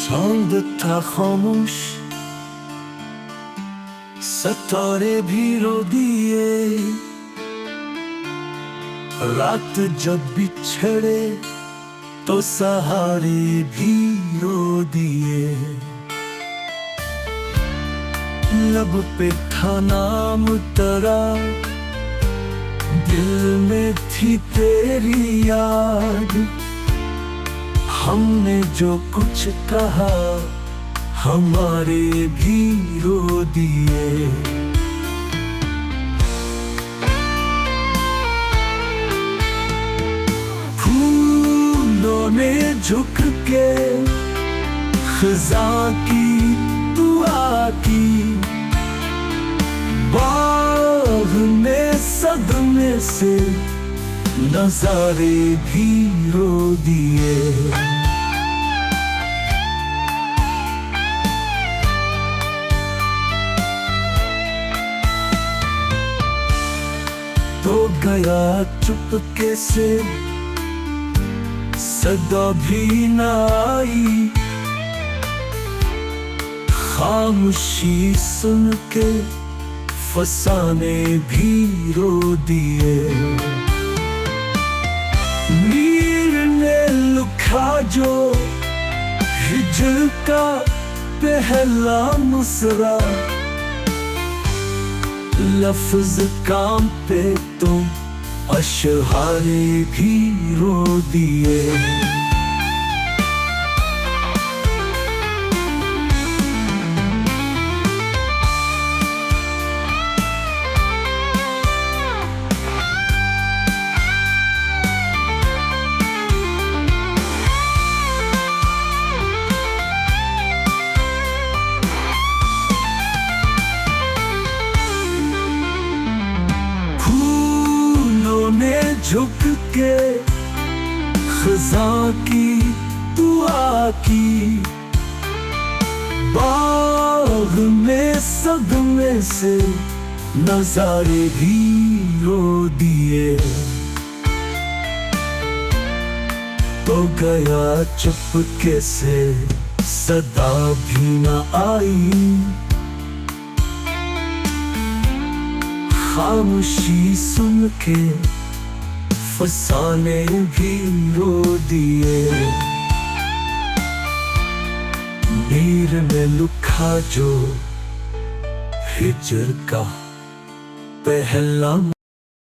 चांद था खामोश, सितारे भी रो दिए। रात जब बिछड़े तो सहारे भी रो दिए। लब पे था नाम तेरा, दिल में थी तेरी याद। हमने जो कुछ कहा हमारे भी रो दिए। फूलों ने झुक के खिज़ा की दुआ की, बाग ने सदमे से नजारे भी रो दिए। तो गया चुपके से, सदा भी न आई। खामोशी सुन के फसाने भी रो दिए। नीर ने लिखा जो हिजर का पहला मुसरा, लफ्ज काम पे तुम अशहारे भी रो दिए। झुक के खिज़ा की दुआ की, बाग में सदमे से नजारे भी रो दिए। तो गया चुपके से, सदा भी न आई। खामोशी सुन के फसाने भी रो दिए। नीर में लिखा जो हिजर का पहला